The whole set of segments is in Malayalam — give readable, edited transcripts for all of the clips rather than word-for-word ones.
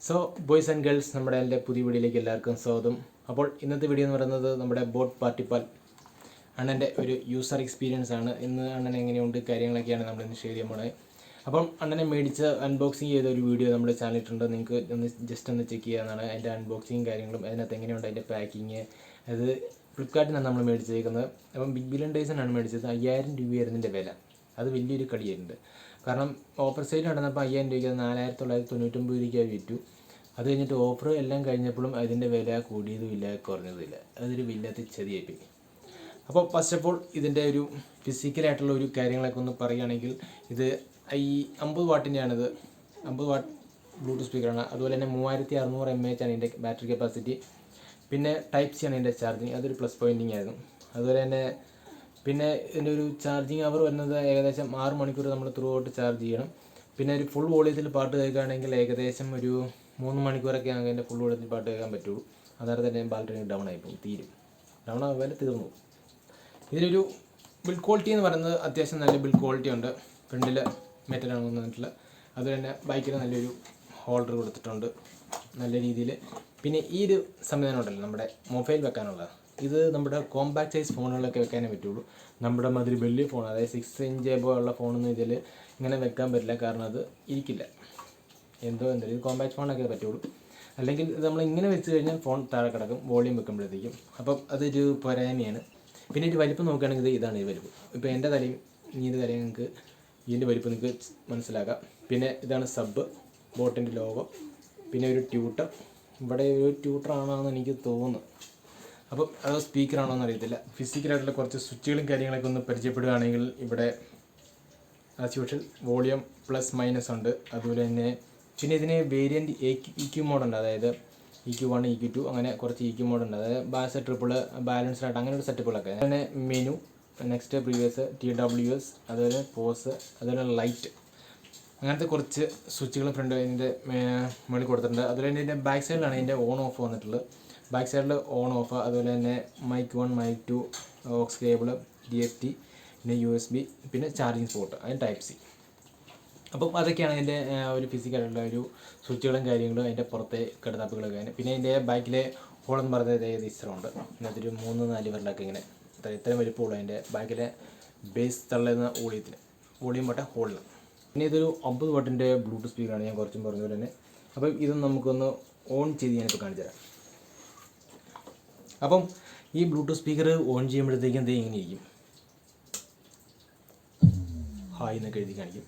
സോ ബോയ്സ് ആൻഡ് ഗേൾസ്, നമ്മുടെ എൻ്റെ പുതിയ വീഡിയോയിലേക്ക് എല്ലാവർക്കും സ്വാഗതം. അപ്പോൾ ഇന്നത്തെ വീഡിയോ എന്ന് പറയുന്നത് നമ്മുടെ ബോട്ട് പാർട്ടിപ്പാൽ അണ്ണൻ്റെ ഒരു യൂസർ എക്സ്പീരിയൻസ് ആണ്. ഇന്ന് അണ്ണൻ എങ്ങനെയുണ്ട് കാര്യങ്ങളൊക്കെയാണ് നമ്മളിന്ന് ഷെയർ ചെയ്യാൻ പോണത്. അപ്പം അണ്ണനെ മേടിച്ച് അൺബോക്സിങ് ചെയ്ത ഒരു വീഡിയോ നമ്മുടെ ചാനലിട്ടുണ്ട്, നിങ്ങൾക്ക് ജസ്റ്റ് ഒന്ന് ചെക്ക് ചെയ്യാവുന്നതാണ്. അതിൻ്റെ അൺബോക്സിങ് കാര്യങ്ങളും അതിനകത്ത് എങ്ങനെയുണ്ട് അതിൻ്റെ പാക്കിങ്. അത് ഫ്ലിപ്കാർട്ടിൽ നിന്നാണ് നമ്മൾ മേടിച്ചേക്കുന്നത്. അപ്പം ബിഗ് ബില്യൺ ഡേയ്സിനാണ് മേടിച്ചത്. 5000 രൂപയായിരുന്നു ഇതിൻ്റെ വില. അത് വലിയൊരു കളിയായിട്ടുണ്ട്. കാരണം ഓഫർ സെയിൽ നടന്നപ്പോൾ 5000 രൂപയ്ക്ക് 4999 രൂപയ്ക്ക് വിറ്റു. അത് കഴിഞ്ഞിട്ട് ഓഫർ എല്ലാം കഴിഞ്ഞപ്പോഴും അതിൻ്റെ വില കൂടിയതുമില്ല കുറഞ്ഞതുമില്ല. അതൊരു വല്ലാത്ത ചതിയായിപ്പോയി. അപ്പോൾ ഫസ്റ്റ് ഓഫ് ഓൾ ഇതിൻ്റെ ഒരു ഫിസിക്കലായിട്ടുള്ള ഒരു കാര്യങ്ങളൊക്കെ ഒന്ന് പറയുകയാണെങ്കിൽ, ഇത് ഈ 50 വാട്ടിൻ്റെയാണിത്. 50 വാട്ട് ബ്ലൂടൂത്ത് സ്പീക്കറാണ്. അതുപോലെ തന്നെ 3600 mAh ആണ് ഇതിൻ്റെ ബാറ്ററി കപ്പാസിറ്റി. പിന്നെ ടൈപ്പ് സി ആണ് ഇതിൻ്റെ ചാർജിങ്. അതൊരു പ്ലസ് പോയിൻറ്റിങ് ആയിരുന്നു. അതുപോലെ തന്നെ പിന്നെ ഇതിൻ്റെ ഒരു ചാർജിങ് അവർ വരുന്നത് ഏകദേശം 6 മണിക്കൂർ നമ്മൾ ത്രൂ ഔട്ട് ചാർജ് ചെയ്യണം. പിന്നെ ഒരു ഫുൾ വോളിയത്തിൽ പാട്ട് കേൾക്കുകയാണെങ്കിൽ ഏകദേശം ഒരു 3 മണിക്കൂറൊക്കെ ആണെങ്കിൽ അതിൻ്റെ ഫുൾ വോളിയത്തിൽ പാട്ട് കേൾക്കാൻ പറ്റുള്ളൂ. അതായത് തന്നെ ബാറ്ററി ഡൗൺ ആയിപ്പോകും, തീരും. ഡൗൺ ആകുമ്പോൾ തീർന്നു. ഇതിലൊരു ബിൽഡ് ക്വാളിറ്റി എന്ന് പറയുന്നത് അത്യാവശ്യം നല്ല ബിൽഡ് ക്വാളിറ്റി ഉണ്ട്. ഫ്രണ്ടിൽ മെറ്റലാണ് വന്നിട്ടുള്ളത്. അതുപോലെ തന്നെ ബൈക്കിൽ നല്ലൊരു ഹോൾഡർ കൊടുത്തിട്ടുണ്ട് നല്ല രീതിയിൽ. പിന്നെ ഈ ഒരു സംവിധാനം ഉണ്ടല്ലോ നമ്മുടെ മൊബൈൽ വെക്കാനുള്ളത്, ഇത് നമ്മുടെ കോമ്പാക്ട് സൈസ് ഫോണുകളിലൊക്കെ വെക്കാനേ പറ്റുള്ളൂ. നമ്മുടെ മാതിരി വലിയ ഫോൺ, അതായത് 6 ഇഞ്ച് എബോ ഉള്ള ഫോണൊന്നും ഇതിൽ ഇങ്ങനെ വെക്കാൻ പറ്റില്ല. കാരണം അത് ഇരിക്കില്ല, എന്തായാലും ഇത് കോമ്പാക്ട് ഫോണൊക്കെ പറ്റുള്ളൂ. അല്ലെങ്കിൽ ഇത് നമ്മൾ ഇങ്ങനെ വെച്ച് കഴിഞ്ഞാൽ ഫോൺ താഴെ കിടക്കും വോളിയം വെക്കുമ്പോഴത്തേക്കും. അപ്പം അതൊരു പോരായ്മയാണ്. പിന്നെ ഒരു വലിപ്പം നോക്കുകയാണെങ്കിൽ ഇതാണ് ഈ വലിപ്പം. ഇപ്പോൾ എൻ്റെ തലയും ഇതിൻ്റെ തലയും നിങ്ങൾക്ക് ഇതിൻ്റെ വലിപ്പം നിങ്ങൾക്ക് മനസ്സിലാക്കാം. പിന്നെ ഇതാണ് സബ്, ബോട്ടിൻ്റെ ലോഗോ. പിന്നെ ഒരു ട്യൂട്ടർ, ഇവിടെ ഒരു ട്യൂട്ടറാണോ എന്ന് എനിക്ക് തോന്നുന്നു. അപ്പം അത് സ്പീക്കറാണോ എന്ന് അറിയത്തില്ല. ഫിസിക്കലായിട്ടുള്ള കുറച്ച് സ്വിച്ചുകളും കാര്യങ്ങളൊക്കെ ഒന്ന് പരിചയപ്പെടുകയാണെങ്കിൽ, ഇവിടെ as usual volume plus minus ഉണ്ട്. അതുപോലെ തന്നെ പിന്നെ ഇതിന് വേരിയൻറ്റ് EQ മോഡുണ്ട്, അതായത് EQ1 EQ2 അങ്ങനെ കുറച്ച് EQ മോഡുണ്ട്. അതായത് ബാസ് ട്രിപ്പിൾ ബാലൻസ്ഡ് ആയിട്ട് അങ്ങനെ ഒരു സെറ്റപ്പുകളൊക്കെ. അതുപോലെ മെനു, നെക്സ്റ്റ് പ്രീവിയസ്, TWS, അതുപോലെ പോസ്, അതുപോലെ ലൈറ്റ്, അങ്ങനത്തെ കുറച്ച് സ്വിച്ചുകൾ ഫ്രണ്ട് ഇതിൻ്റെ മുകളിൽ കൊടുത്തിട്ടുണ്ട്. അതുപോലെ തന്നെ ഇതിൻ്റെ ബാക്ക് സൈഡിലാണ് ഇതിൻ്റെ ഓൺ ഓഫ് വന്നിട്ടുള്ളത്. ബാക്ക് സൈഡിൽ ഓൺ ഓഫ്, അതുപോലെ തന്നെ mic 1 mic 2 aux cable, DFT, പിന്നെ USB, പിന്നെ ചാർജിങ് സ്പോട്ട്, അതിന് ടൈപ്പ് സി. അപ്പം അതൊക്കെയാണ് അതിൻ്റെ ഒരു ഫിസിക്കലായിട്ടുള്ള ഒരു സ്വിച്ചുകളും കാര്യങ്ങളും, അതിൻ്റെ പുറത്തെ കിടതാപ്പുകളൊക്കെ. പിന്നെ അതിൻ്റെ ബാക്കിലെ ഹോളെന്ന് പറയുന്നത് ഇത്രയുണ്ട്. ഇതിനകത്ത് ഒരു 3-4 വിരലൊക്കെ ഇങ്ങനെ ഇത്രയും വലിപ്പമുള്ളൂ അതിൻ്റെ ബാക്കിലെ ബേസ് തള്ളുന്ന വോളിയം പോട്ടെ ഹോളിൽ. പിന്നെ ഇതൊരു 50 വാട്ടിൻ്റെ ബ്ലൂടൂത്ത് സ്പീക്കറാണ്, ഞാൻ കുറച്ചും പറഞ്ഞ പോലെ തന്നെ. അപ്പം ഇത് നമുക്കൊന്ന് ഓൺ ചെയ്ത് ഞാനിപ്പോൾ കാണിച്ചു തരാം. അപ്പം ഈ ബ്ലൂടൂത്ത് സ്പീക്കർ ഓൺ ചെയ്യുമ്പോഴത്തേക്കും ഇത് ഇങ്ങനെ ഇരിക്കും. ഹായ് എന്നൊക്കെ എഴുതി കാണിക്കും.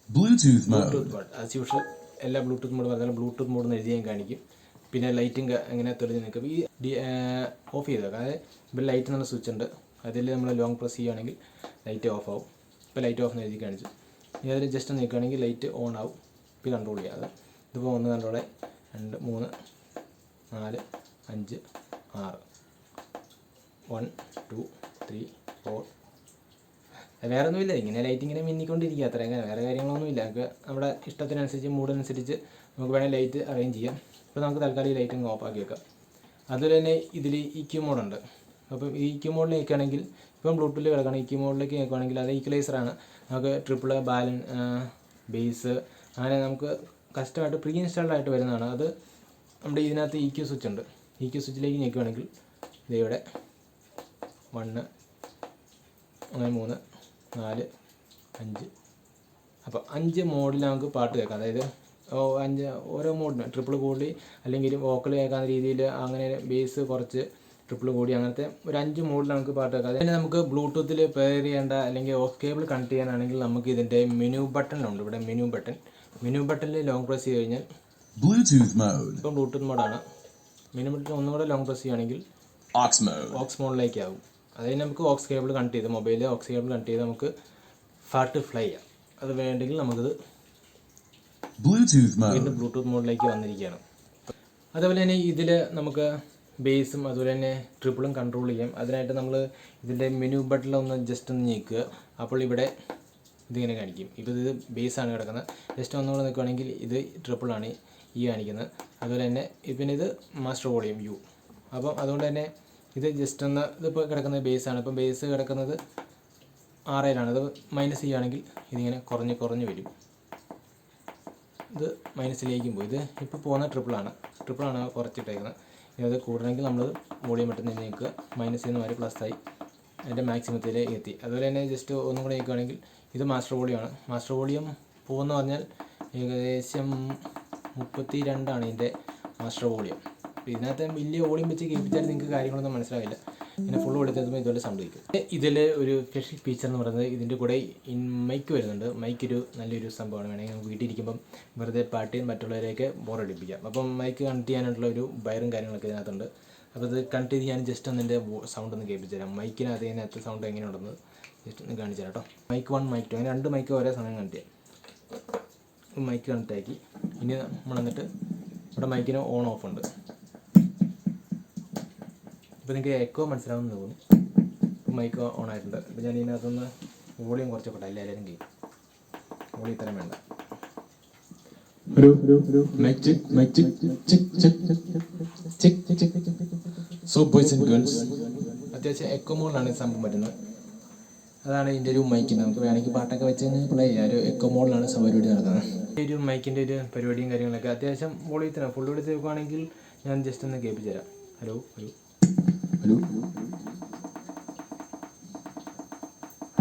ബ്ലൂടൂത്ത് മോഡ് ആസ് യൂഷ്വൽ എല്ലാ ബ്ലൂടൂത്ത് മോഡ് പറഞ്ഞാലും ബ്ലൂടൂത്ത് മോഡ് എന്ന് എഴുതിയാൽ കാണിക്കും. പിന്നെ ലൈറ്റും ഇങ്ങനെ തെളിഞ്ഞ് നിൽക്കും. ഈ ഓഫ് ചെയ്തേക്കാം. അതായത് ഇപ്പോൾ ലൈറ്റ് എന്നുള്ള സ്വിച്ച് ഉണ്ട്, അതിൽ നമ്മൾ ലോങ് പ്രസ് ചെയ്യുകയാണെങ്കിൽ ലൈറ്റ് ഓഫ് ആവും. ഇപ്പോൾ ലൈറ്റ് ഓഫ് എന്ന് എഴുതി കാണിച്ചു. ഇനി അതിൽ ജസ്റ്റ് നിൽക്കുകയാണെങ്കിൽ ലൈറ്റ് ഓൺ ആവും. ഇപ്പോൾ കൺട്രോൾ ചെയ്യാം. അത് ഇതിപ്പോൾ 1 കൺട്രോളെ 2 3 4 5 6 1 2 3 4. വേറെ ഒന്നുമില്ല, ഇങ്ങനെ ലൈറ്റ് ഇങ്ങനെ മിന്നിക്കൊണ്ടിരിക്കുക, അത്ര അങ്ങനെ വേറെ കാര്യങ്ങളൊന്നുമില്ല. നമുക്ക് നമ്മുടെ ഇഷ്ടത്തിനനുസരിച്ച് മൂഡിനനുസരിച്ച് നമുക്ക് വേണമെങ്കിൽ ലൈറ്റ് അറേഞ്ച് ചെയ്യാം. ഇപ്പോൾ നമുക്ക് തൽക്കാലം ഈ ലൈറ്റ് ഓഫ് ആക്കി വെക്കാം. അതുപോലെ തന്നെ ഇതിൽ EQ മോഡുണ്ട്. അപ്പം EQ മോഡിൽ നിൽക്കുകയാണെങ്കിൽ ഇപ്പം ബ്ലൂടൂത്തിൽ കിടക്കുകയാണ്. EQ മോഡിലേക്ക് നിൽക്കുകയാണെങ്കിൽ അത് ഈക്വലൈസറാണ്. നമുക്ക് ട്രിപ്പിൾ ബേസ് അങ്ങനെ നമുക്ക് കസ്റ്റമായിട്ട് പ്രീ ഇൻസ്റ്റാൾഡ് ആയിട്ട് വരുന്നതാണ്. അത് നമ്മുടെ ഇതിനകത്ത് EQ സ്വിച്ച് ഉണ്ട്. EQ സ്വിച്ചിലേക്ക് നിൽക്കുകയാണെങ്കിൽ ഇവിടെ 1 അങ്ങനെ 3 4 5. അപ്പോൾ 5 മോഡിൽ നമുക്ക് പാട്ട് കേൾക്കാം. അതായത് 5 ഓരോ മോഡിന് ട്രിപ്പിൾ കൂടി അല്ലെങ്കിൽ വോക്കൽ കേൾക്കാവുന്ന രീതിയിൽ, അങ്ങനെ ബേസ് കുറച്ച് ട്രിപ്പിൾ കൂടി, അങ്ങനത്തെ ഒരു 5 മോഡിൽ നമുക്ക് പാട്ട് കേൾക്കാം. അതിന് നമുക്ക് ബ്ലൂടൂത്തിൽ പെയർ ചെയ്യേണ്ട അല്ലെങ്കിൽ ഓഫ് കേബിൾ കണക്ട് ചെയ്യാനാണെങ്കിൽ നമുക്ക് ഇതിൻ്റെ മെനു ബട്ടണിലുണ്ട്. ഇവിടെ മെനു ബട്ടണിൽ ലോങ് പ്രസ് ചെയ്ത് കഴിഞ്ഞാൽ ബ്ലൂടൂത്ത് മോഡ്, ഇപ്പം ബ്ലൂടൂത്ത് മോഡാണ്. മെനു ബട്ടൺ ഒന്നുകൂടെ ലോങ് പ്രസ് ചെയ്യുകയാണെങ്കിൽ ഓക്സ് മോഡിലേക്ക് ആകും. അതായത് നമുക്ക് ഓക്സ് കേബിൾ കണക്ട് ചെയ്ത് മൊബൈലിൽ ഓക്സ് കേബിൾ കണക്ട് ചെയ്ത് നമുക്ക് പാട്ട് ഫ്ലൈ ചെയ്യാം. അത് വേണ്ടെങ്കിൽ നമുക്കിത് വീണ്ടും ബ്ലൂടൂത്ത് മോഡിലേക്ക് വന്നിരിക്കുകയാണ്. അതുപോലെ തന്നെ ഇതിൽ നമുക്ക് ബേസും അതുപോലെ തന്നെ ട്രിപ്പിളും കൺട്രോൾ ചെയ്യാം. അതിനായിട്ട് നമ്മൾ ഇതിൻ്റെ മെനു ബട്ടണിലൊന്ന് ജസ്റ്റ് ഒന്ന് നീക്കുക. അപ്പോൾ ഇവിടെ ഇതിങ്ങനെ കാണിക്കും. ഇപ്പോൾ ഇത് ബേസാണ് കിടക്കുന്നത്. ജസ്റ്റ് ഒന്നുകൂടെ നിൽക്കുകയാണെങ്കിൽ ഇത് ട്രിപ്പിളാണ് ഈ കാണിക്കുന്നത്. അതുപോലെ തന്നെ പിന്നെ ഇത് മാസ്റ്റർ വോളിയം U. അപ്പം അതുകൊണ്ട് തന്നെ ഇത് ജസ്റ്റ് ഒന്ന് ഇതിപ്പോൾ കിടക്കുന്നത് ബേസാണ്. ഇപ്പം ബേസ് കിടക്കുന്നത് 6ലാണ്. ഇത് മൈനസ് ചെയ്യുകയാണെങ്കിൽ ഇതിങ്ങനെ കുറഞ്ഞ് വരും. ഇത് മൈനസിലേക്കും പോയി. ഇത് ഇപ്പോൾ പോകുന്ന ട്രിപ്പിളാണ് കുറച്ചിട്ടേക്കുന്നത്. ഇനി അത് കൂടണമെങ്കിൽ നമ്മൾ വോളിയം പെട്ടെന്ന് നീക്കുക. മൈനസിൽ നിന്ന് വരെ പ്ലസ്സായി അതിൻ്റെ മാക്സിമത്തിലേക്ക് എത്തി. അതുപോലെ തന്നെ ജസ്റ്റ് ഒന്നും കൂടെ നീക്കുകയാണെങ്കിൽ ഇത് മാസ്റ്റർ വോളിയമാണ്. മാസ്റ്റർ വോളിയം പോകുന്ന പറഞ്ഞാൽ ഏകദേശം 32 ഇതിൻ്റെ മാസ്റ്റർ വോളിയം. അപ്പോൾ ഇതിനകത്ത് വലിയ വോളിയം വെച്ച് കേൾപ്പിച്ചാൽ നിങ്ങൾക്ക് കാര്യങ്ങളൊന്നും മനസ്സിലാവില്ല. പിന്നെ ഫുൾ വോളിയം എത്തുമ്പോൾ ഇതുപോലെ സൗണ്ട് വയ്ക്കും. ഇതിൽ ഒരു സ്പെഷ്യൽ ഫീച്ചർ എന്ന് പറയുന്നത് ഇതിൻ്റെ കൂടെ മൈക്ക് വരുന്നുണ്ട്. മൈക്കൊരു നല്ലൊരു സംഭവമാണ്. വേണമെങ്കിൽ നമുക്ക് വീട്ടിലിരിക്കുമ്പം വെറുതെ പാട്ടിയും മറ്റുള്ളവരെയൊക്കെ ബോറടിപ്പിക്കാം. അപ്പം മൈക്ക് കണക്ട് ചെയ്യാനുള്ള ഒരു വയറും കാര്യങ്ങളൊക്കെ ഇതിനകത്തുണ്ട്. അപ്പോൾ ഇത് കണക്ട് ചെയ്ത് ഞാൻ ജസ്റ്റ് ഒന്ന് എൻ്റെ സൗണ്ട് ഒന്ന് കേൾപ്പിച്ചു തരാം. ഇതിനകത്ത് സൗണ്ട് എങ്ങനെയുണ്ടെന്ന് ജസ്റ്റ് ഒന്ന് കാണിച്ചു തരാം കേട്ടോ. മൈക്ക് 1 മൈക്ക് 2 അങ്ങനെ 2 മൈക്ക് ഒരേ സമയം കണക്ട് ചെയ്യാം. മൈക്ക് കണക്ട് ആക്കി. ഇനി നമ്മൾ എന്നിട്ട് ഇവിടെ മൈക്കിന് ഓൺ ഓഫ് ഉണ്ട്. ഇപ്പോൾ നിങ്ങൾക്ക് എക്കോ മനസ്സിലാവുമെന്ന് തോന്നുന്നു. മൈക്ക് ഓൺ ആയിട്ടുണ്ട്. ഇപ്പോൾ ഞാൻ ഇതിനകത്തൊന്ന് വോളിയം കുറച്ചൊക്കെ എല്ലാവരും കേൾക്കും. വോളിയം ഇത്രയും വേണ്ട. അത്യാവശ്യം എക്കോ മോഡിലാണ് ഈ സംഭവം വരുന്നത്. അതാണ് ഇതിൻ്റെ ഒരു മൈക്കിൻ്റെ. നമുക്ക് വേണമെങ്കിൽ പാട്ടൊക്കെ വെച്ച് പ്ലേ ചെയ്യാം. ഒരു എക്കോ മോഡിലാണ് പരിപാടി നടക്കുന്നത്. ഈ ഒരു മൈക്കിൻ്റെ ഒരു പരിപാടിയും കാര്യങ്ങളൊക്കെ അത്യാവശ്യം വോളിയത്തിനാണ്. ഫുൾ വോളിയത്തിൽ വെക്കുകയാണെങ്കിൽ ഞാൻ ജസ്റ്റ് ഒന്ന് കേൾപ്പിച്ചു തരാം. ഹലോ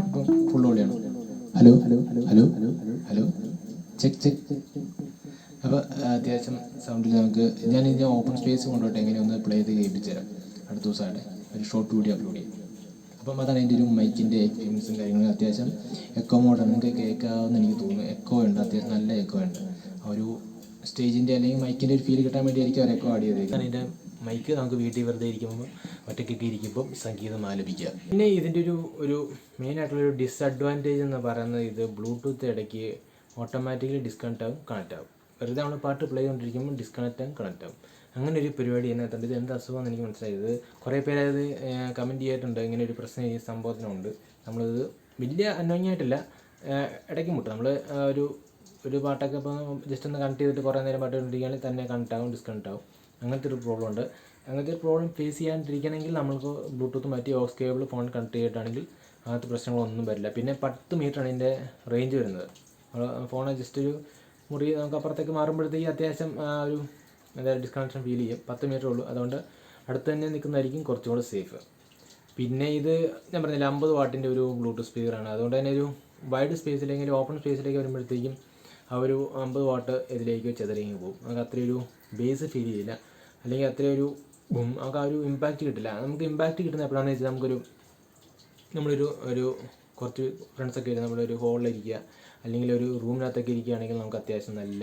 ഇപ്പം ഫുൾ വോളിയാണ്. Hello check. അപ്പോൾ അത്യാവശ്യം സൗണ്ടിൽ നമുക്ക് ഞാനിതിൻ്റെ ഓപ്പൺ സ്പേസ് കൊണ്ടുപോയിട്ട് എങ്ങനെ ഒന്ന് പ്ലേ ചെയ്ത് കേൾപ്പിച്ചു തരാം. അടുത്ത ദിവസമായിട്ട് ഒരു ഷോർട്ട് വീഡിയോ അപ്ലോഡ് ചെയ്യും. അപ്പം അതാണ് അതിൻ്റെ ഒരു മൈക്കിൻ്റെ എക്സ്പീരിയൻസും കാര്യങ്ങളും. അത്യാവശ്യം എക്കോ മോഡാണ്. നിങ്ങൾക്ക് കേൾക്കാമെന്ന് എനിക്ക് തോന്നുന്നു. എക്കോ ഉണ്ട്, അത്യാവശ്യം നല്ല എക്കോ ഉണ്ട്. ആ ഒരു സ്റ്റേജിൻ്റെ അല്ലെങ്കിൽ മൈക്കിൻ്റെ ഒരു ഫീൽ കിട്ടാൻ വേണ്ടിയായിരിക്കും അവർ എക്കോ ആഡ് ചെയ്തേക്കുന്നത്. അതിൻ്റെ മൈക്ക് നമുക്ക് വീട്ടിൽ വെറുതെ ഇരിക്കുമ്പോൾ ഒറ്റയ്ക്കൊക്കെ ഇരിക്കുമ്പോൾ സംഗീതം ആലപിക്കുക. പിന്നെ ഇതിൻ്റെ ഒരു മെയിനായിട്ടുള്ളൊരു ഡിസഡ്വാൻറ്റേജ് എന്ന് പറയുന്നത് ഇത് ബ്ലൂടൂത്ത് ഇടയ്ക്ക് ഓട്ടോമാറ്റിക്കലി ഡിസ്കണക്റ്റ് ആവും, കണക്റ്റ് ആവും. വെറുതെ നമ്മൾ പാട്ട് പ്ലേ ചെയ്തുകൊണ്ടിരിക്കുമ്പോൾ ഡിസ്കണക്റ്റ് ആവും, കണക്റ്റ് ആവും. അങ്ങനെ ഒരു പരിപാടി ഇതിനകത്തുണ്ട്. ഇത് എന്ത് അസുഖമാണെന്ന് എനിക്ക് മനസ്സിലായത്. കുറേ പേര് അത് കമൻറ്റ് ചെയ്തിട്ടുണ്ട്. ഇങ്ങനെ ഒരു പ്രശ്നം ഈ സംഭവത്തിനുണ്ട്. നമ്മളിത് വലിയ അനോയിങ്ങായിട്ടില്ല, ഇടയ്ക്ക് മുട്ടും. നമ്മൾ ഒരു പാട്ടൊക്കെ ഇപ്പോൾ ജസ്റ്റ് ഒന്ന് കണക്ട് ചെയ്തിട്ട് കുറേ നേരം പാട്ട് കൊണ്ടിരിക്കുകയാണെങ്കിൽ തന്നെ കണക്റ്റ് ആവും, ഡിസ്കണക്റ്റ് ആവും. അങ്ങനത്തെ ഒരു പ്രോബ്ലം ഉണ്ട്. അങ്ങനത്തെ ഒരു പ്രോബ്ലം ഫേസ് ചെയ്യാണ്ടിരിക്കണമെങ്കിൽ നമ്മൾക്ക് ബ്ലൂടൂത്ത് മാറ്റി ഓക്സ് കേബിൾ ഫോൺ കണക്ട് ചെയ്തിട്ടാണെങ്കിൽ അങ്ങനത്തെ പ്രശ്നങ്ങളൊന്നും വരില്ല. പിന്നെ 10 മീറ്ററാണ് ഇതിൻ്റെ റേഞ്ച് വരുന്നത്. ഫോൺ ജസ്റ്റ് ഒരു മുറി നമുക്ക് അപ്പുറത്തേക്ക് മാറുമ്പോഴത്തേക്ക് അത്യാവശ്യം ഒരു ഡിസ്കണക്ഷൻ ഫീൽ ചെയ്യും. 10 മീറ്റർ ഉള്ളൂ. അതുകൊണ്ട് അടുത്ത് തന്നെ നിൽക്കുന്നതായിരിക്കും കുറച്ചും കൂടെ സേഫ്. പിന്നെ ഇത് ഞാൻ പറഞ്ഞില്ല 50 വാട്ടിൻ്റെ ഒരു ബ്ലൂടൂത്ത് സ്പീക്കറാണ്. അതുകൊണ്ട് തന്നെ ഒരു വൈഡ് സ്പേസിലേക്ക് ഓപ്പൺ സ്പേസിലേക്ക് വരുമ്പോഴത്തേക്കും ആ ഒരു 50 വാട്ട് ഇതിലേക്ക് ചെതറിങ്ങി പോകും. നമുക്ക് അത്രയൊരു ബേസ് ഫീൽ ചെയ്യില്ല, അല്ലെങ്കിൽ അത്രയൊരു നമുക്ക് ആ ഒരു ഇമ്പാക്റ്റ് കിട്ടില്ല. നമുക്ക് ഇമ്പാക്റ്റ് കിട്ടുന്ന എപ്പോഴാണെന്ന് വെച്ചാൽ നമ്മളൊരു കുറച്ച് ഫ്രണ്ട്സൊക്കെ ആയിട്ട് നമ്മളൊരു ഹോളിലിരിക്കുക അല്ലെങ്കിൽ ഒരു റൂമിനകത്തൊക്കെ ഇരിക്കുകയാണെങ്കിൽ നമുക്ക് അത്യാവശ്യം നല്ല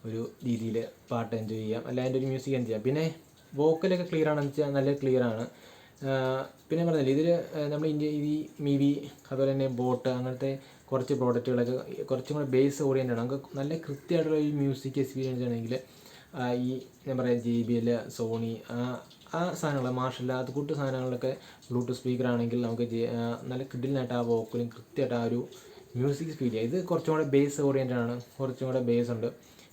ഒരു രീതിയിൽ പാട്ട് എൻജോയ് ചെയ്യാം, അല്ല അതിൻ്റെ ഒരു മ്യൂസിക് എൻജോയ് ചെയ്യാം. പിന്നെ വോക്കലൊക്കെ ക്ലിയർ ആണെന്ന് വെച്ചാൽ നല്ല ക്ലിയർ ആണ്. പിന്നെ പറഞ്ഞില്ല ഇതിൽ നമ്മൾ ഈ മിവി അതുപോലെ തന്നെ ബോട്ട് അങ്ങനത്തെ കുറച്ച് പ്രോഡക്റ്റുകളൊക്കെ കുറച്ചും കൂടെ ബേസ് ഓറിയൻ്റാണ്. നമുക്ക് നല്ല കൃത്യമായിട്ടുള്ള ഒരു മ്യൂസിക് എക്സ്പീരിയൻസ് ആണെങ്കിൽ ഈ ഞാൻ പറയാം JBL, സോണി ആ സാധനങ്ങൾ, മാർഷൽ അത് കൂട്ട് സാധനങ്ങളിലൊക്കെ ബ്ലൂടൂത്ത് സ്പീക്കർ ആണെങ്കിൽ നമുക്ക് നല്ല കിഡിലിനായിട്ട് ആ വോക്കലും കൃത്യമായിട്ട് ആ ഒരു മ്യൂസിക് ഫീൽ ചെയ്യുക. ഇത് കുറച്ചും കൂടെ ബേസ് ഓറിയൻ്റാണ്, കുറച്ചും കൂടെ ബേസ് ഉണ്ട്.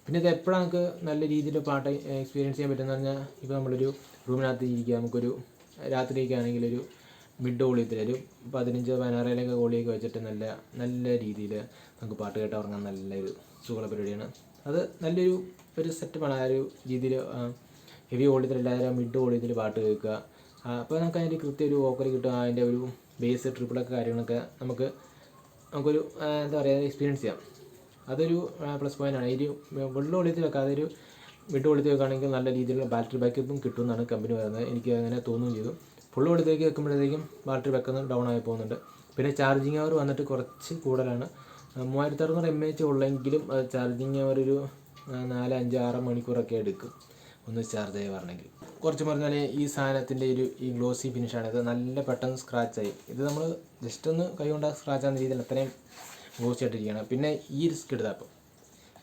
പിന്നെ ഇത് എപ്പോഴാണ് നമുക്ക് നല്ല രീതിയിൽ പാട്ട് എക്സ്പീരിയൻസ് ചെയ്യാൻ പറ്റുമെന്ന് പറഞ്ഞാൽ ഇപ്പോൾ നമ്മളൊരു റൂമിനകത്ത് ഇരിക്കുക, നമുക്കൊരു രാത്രിയൊക്കെ ആണെങ്കിൽ ഒരു മിഡ് വോളിയത്തിൽ ഒരു 15-16 വോളിയൊക്കെ വെച്ചിട്ട് നല്ല രീതിയിൽ നമുക്ക് പാട്ട് കേട്ട് ഉറങ്ങാൻ നല്ലൊരു സുഖമുള്ള പരിപാടിയാണ്. അത് നല്ലൊരു സെറ്റപ്പാണ്. ആ ഒരു രീതിയിൽ ഹെവി വോളിയത്തിലല്ലാതെ മിഡ് വോളിയത്തിൽ പാട്ട് കേൾക്കുക. അപ്പോൾ നമുക്ക് അതിൻ്റെ കൃത്യം ഒരു വോക്കൽ കിട്ടും. അതിൻ്റെ ഒരു ബേസ് ട്രിപ്പിളൊക്കെ കാര്യങ്ങളൊക്കെ നമുക്കൊരു എന്താ പറയുക എക്സ്പീരിയൻസ് ചെയ്യാം. അതൊരു പ്ലസ് പോയിൻ്റാണ്. ഈ ഒരു വെള്ള വോളിയത്തിൽ വെക്കുക, അതൊരു മിഡ് വോളിയത്തിൽ വെക്കുകയാണെങ്കിൽ നല്ല രീതിയിലുള്ള ബാറ്ററി ബാക്കപ്പും കിട്ടുമെന്നാണ് കമ്പനി പറയുന്നത്. എനിക്ക് അങ്ങനെ തോന്നുകയും ചെയ്തു. ഫുൾ വോളിയത്തിലേക്ക് വെക്കുമ്പോഴത്തേക്കും ബാറ്ററി ബാക്കപ്പ് ഡൗൺ ആയി പോകുന്നുണ്ട്. പിന്നെ ചാർജിങ് അവർ വന്നിട്ട് കുറച്ച് കൂടുതലാണ്. 3600 mAh ഉള്ളെങ്കിലും ചാർജിങ് അവർ ഒരു 4, 5, 6 മണിക്കൂറൊക്കെ എടുക്കും ഒന്ന് ചാർജ് ആയി വരണമെങ്കിൽ. കുറച്ച് പറഞ്ഞാൽ ഈ സാധനത്തിൻ്റെ ഈ ഗ്ലോസി ഫിനിഷാണ്. ഇത് നല്ല പെട്ടെന്ന് സ്ക്രാച്ചായി. ഇത് നമ്മൾ ജസ്റ്റ് ഒന്ന് കൈ കൊണ്ട് സ്ക്രാച്ച് ആകുന്ന രീതിയിൽ അത്രയും ഗ്ലോസി ആയിട്ടിരിക്കുകയാണ്. പിന്നെ ഈ റിസ്ക് എടുത്താൽ അപ്പോൾ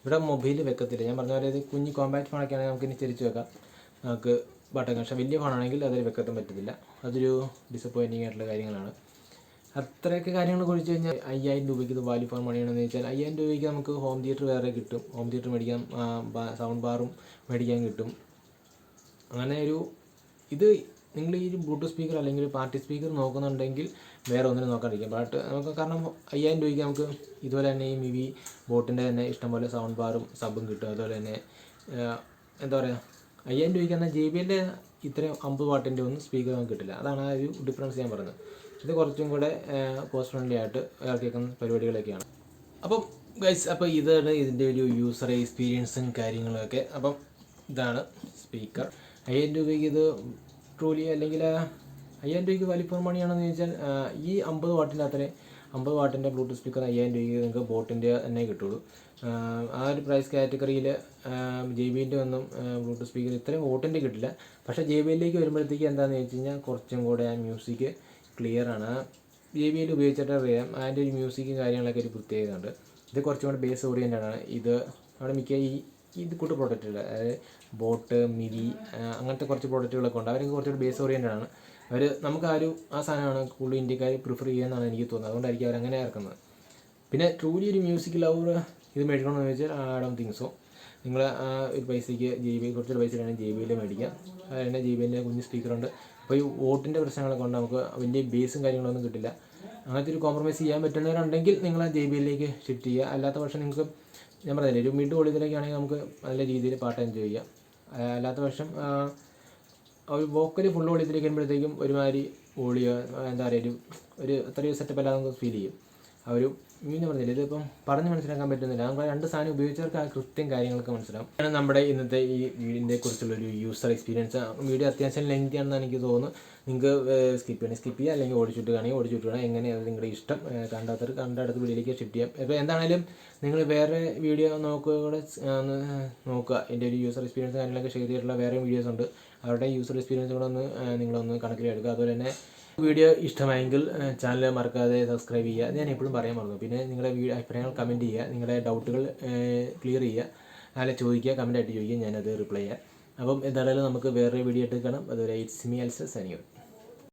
ഇവിടെ മൊബൈൽ വെക്കത്തില്ല. ഞാൻ പറഞ്ഞ പോലെ ഇത് കുഞ്ഞ് കോമ്പാക്ട് ഫോണൊക്കെ ആണെങ്കിൽ നമുക്ക് ഇനി തിരിച്ച് വെക്കാം, നമുക്ക് ബട്ടൺ. പക്ഷേ വലിയ ഫോണാണെങ്കിൽ അതിൽ വെക്കത്തും പറ്റത്തില്ല. അതൊരു ഡിസപ്പോയിൻറ്റിങ് ആയിട്ടുള്ള കാര്യങ്ങളാണ്. അത്രയൊക്കെ കാര്യങ്ങൾ കുറിച്ച് കഴിഞ്ഞാൽ 5000 രൂപയ്ക്ക് ഇത് വാല്യൂ ഫോർ മണിയാണെന്ന് വെച്ചാൽ 5000 രൂപയ്ക്ക് നമുക്ക് ഹോം തിയേറ്റർ വേറെ കിട്ടും. ഹോം തിയേറ്റർ മേടിക്കാം, സൗണ്ട് ബാറും മേടിക്കാൻ കിട്ടും. അങ്ങനെ ഇത് നിങ്ങൾ ഈ ബ്ലൂടൂത്ത് സ്പീക്കർ അല്ലെങ്കിൽ ഒരു പാർട്ടി സ്പീക്കർ നോക്കുന്നുണ്ടെങ്കിൽ വേറെ ഒന്നിനും നോക്കാണ്ടിരിക്കും. ബട്ട് നമുക്ക് കാരണം 5000 രൂപയ്ക്ക് നമുക്ക് ഇതുപോലെ തന്നെ ഈ മിവി ബോട്ടിൻ്റെ തന്നെ ഇഷ്ടംപോലെ സൗണ്ട് ബാറും സബും കിട്ടും. അതുപോലെ തന്നെ എന്താ പറയുക, 5000 രൂപയ്ക്ക് എന്നാൽ JBL ഇത്രയും 50 വാട്ടിൻ്റെ ഒന്നും സ്പീക്കർ നമുക്ക് കിട്ടില്ല. അതാണ് ആ ഒരു ഡിഫറൻസ് ഞാൻ പറഞ്ഞത്. ഇത് കുറച്ചും കൂടെ കോസ്റ്റ് ഫ്രണ്ട്ലി ആയിട്ട് കേൾക്കുന്ന പരിപാടികളൊക്കെയാണ്. അപ്പം ഗൈസ്, അപ്പോൾ ഇതാണ് ഇതിൻ്റെ ഒരു യൂസർ എക്സ്പീരിയൻസും കാര്യങ്ങളൊക്കെ. അപ്പം ഇതാണ് സ്പീക്കർ. 5000 രൂപയ്ക്ക് ഇത് ട്രൂലി അല്ലെങ്കിൽ 5000 രൂപയ്ക്ക് വലിപ്പം മണിയാണെന്ന് ചോദിച്ചാൽ ഈ 50 വാട്ടിൻ്റെ അത്രയും 50 വാട്ടിൻ്റെ ബ്ലൂടൂത്ത് സ്പീക്കർ 5000 രൂപയ്ക്ക് നിങ്ങൾക്ക് ബോട്ടിൻ്റെ തന്നെ കിട്ടുള്ളൂ. ആ ഒരു പ്രൈസ് കാറ്റഗറിയിൽ JBL ഒന്നും ബ്ലൂടൂത്ത് സ്പീക്കർ ഇത്രയും വോട്ടിൻ്റെ കിട്ടില്ല. പക്ഷേ JBLലേക്ക് വരുമ്പോഴത്തേക്ക് എന്താണെന്ന് വെച്ച് കഴിഞ്ഞാൽ കുറച്ചും കൂടെ ആ മ്യൂസിക് ക്ലിയർ ആണ്. JBL ഉപയോഗിച്ചിട്ട് അറിയാം അതിൻ്റെ ഒരു മ്യൂസിക്കും കാര്യങ്ങളൊക്കെ ഒരു പ്രത്യേകത ഉണ്ട്. ഇത് കുറച്ചും കൂടെ ബേസ് ഓറിയൻറ്റഡ് ആണ്. ഇത് അവിടെ മിക്ക ഇത് കൂട്ട് പ്രോഡക്റ്റുകൾ, അതായത് ബോട്ട്, മിവി അങ്ങനത്തെ കുറച്ച് പ്രോഡക്റ്റുകളൊക്കെ ഉണ്ട്. അവരൊക്കെ കുറച്ചുകൂടി ബേസ് ഓറിയൻറ്റഡ് ആണ്. നമുക്ക് ആ സാധനമാണ് കൂടുതൽ ഇന്ത്യക്കാർ പ്രിഫർ ചെയ്യുന്നതാണ് എനിക്ക് തോന്നുന്നത്. അതുകൊണ്ടായിരിക്കും അവരങ്ങനെ ഇറക്കുന്നത്. പിന്നെ ട്രൂലി ഒരു മ്യൂസിക് ലവർ ഇത് മേടിക്കണമെന്ന് ചോദിച്ചാൽ ഐ ഡോണ്ട് തിങ്ക് സോ. നിങ്ങൾ ഒരു പൈസയ്ക്ക് കുറച്ചൊരു പൈസയിലാണ് JBL മേടിക്കുക. അതുതന്നെ JBLൻ്റെ കുഞ്ഞ് സ്പീക്കറുണ്ട്. അപ്പോൾ ഈ വോട്ടിൻ്റെ പ്രശ്നങ്ങളൊക്കെ കൊണ്ട് നമുക്ക് വലിയ ബേസും കാര്യങ്ങളൊന്നും കിട്ടില്ല. അങ്ങനത്തെ ഒരു കോംപ്രമൈസ് ചെയ്യാൻ പറ്റുന്നവരുണ്ടെങ്കിൽ നിങ്ങൾ JBLലേക്ക് ഷിഫ്റ്റ് ചെയ്യുക. അല്ലാത്ത പക്ഷം നിങ്ങൾക്ക് ഞാൻ പറഞ്ഞില്ലേ ഒരു മിഡ് വോളിയത്തിലേക്കാണെങ്കിൽ നമുക്ക് നല്ല രീതിയിൽ പാട്ട് എൻജോയ് ചെയ്യാം. അല്ലാത്ത പക്ഷം ഒരു വോക്കൽ ഫുൾ വോളിയത്തിലേക്ക് വരുമ്പോഴത്തേക്കും ഒരുമാതിരി എന്താ പറയുക ഒരു അത്രയും സെറ്റപ്പ് അല്ലാതെ നമുക്ക് ഫീൽ ചെയ്യും. ആ ഒരു ഞാൻ പറഞ്ഞില്ല, ഇതിപ്പം പറഞ്ഞ് മനസ്സിലാക്കാൻ പറ്റുന്നില്ല. നമ്മൾ രണ്ട് സാധനം ഉപയോഗിച്ചവർക്ക് ആ കൃത്യം കാര്യങ്ങളൊക്കെ മനസ്സിലാവും. ആണ് നമ്മുടെ ഇന്നത്തെ ഈ വീഡിയോനെ കുറിച്ചുള്ളൊരു യൂസർ എക്സ്പീരിയൻസ്. വീഡിയോ അത്യാവശ്യം ലെങ്തി ആണെന്ന് എനിക്ക് തോന്നുന്നു. നിങ്ങൾക്ക് സ്കിപ്പ് ചെയ്യുക, അല്ലെങ്കിൽ ഓടിച്ചിട്ട് കാണാം. എങ്ങനെ അത് നിങ്ങളുടെ ഇഷ്ടം. കണ്ടടുത്ത വീഡിയോയിലേക്ക് ഷിഫ്റ്റ് ചെയ്യാം. ഇപ്പോൾ എന്താണെങ്കിലും നിങ്ങൾ വേറെ വീഡിയോ നോക്കുക. എൻ്റെ ഒരു യൂസർ എക്സ്പീരിയൻസ് കാര്യങ്ങളൊക്കെ ഷെയർ ചെയ്തിട്ടുള്ള വേറെ വീഡിയോസ് ഉണ്ട്. അവരുടെ യൂസർ എക്സ്പീരിയൻസ് കൂടെ നിങ്ങളൊന്ന് കണക്കിലെടുക്കുക. അതുപോലെ തന്നെ വീഡിയോ ഇഷ്ടമായെങ്കിൽ ചാനൽ മറക്കാതെ സബ്സ്ക്രൈബ് ചെയ്യുക. ഞാൻ എപ്പോഴും പറയാൻ മറന്നു. പിന്നെ നിങ്ങളുടെ അഭിപ്രായങ്ങൾ കമൻറ്റ് ചെയ്യുക, നിങ്ങളുടെ ഡൗട്ടുകൾ ക്ലിയർ ചെയ്യുക, അല്ലെ ചോദിക്കുക, കമൻറ്റായിട്ട് ചോദിക്കുക, ഞാനത് റിപ്ലൈ ചെയ്യാം. അപ്പം എന്തായാലും നമുക്ക് വേറൊരു വീഡിയോ ആയിട്ട് കാണാം. അതുവരെ it's me Alsa signing out.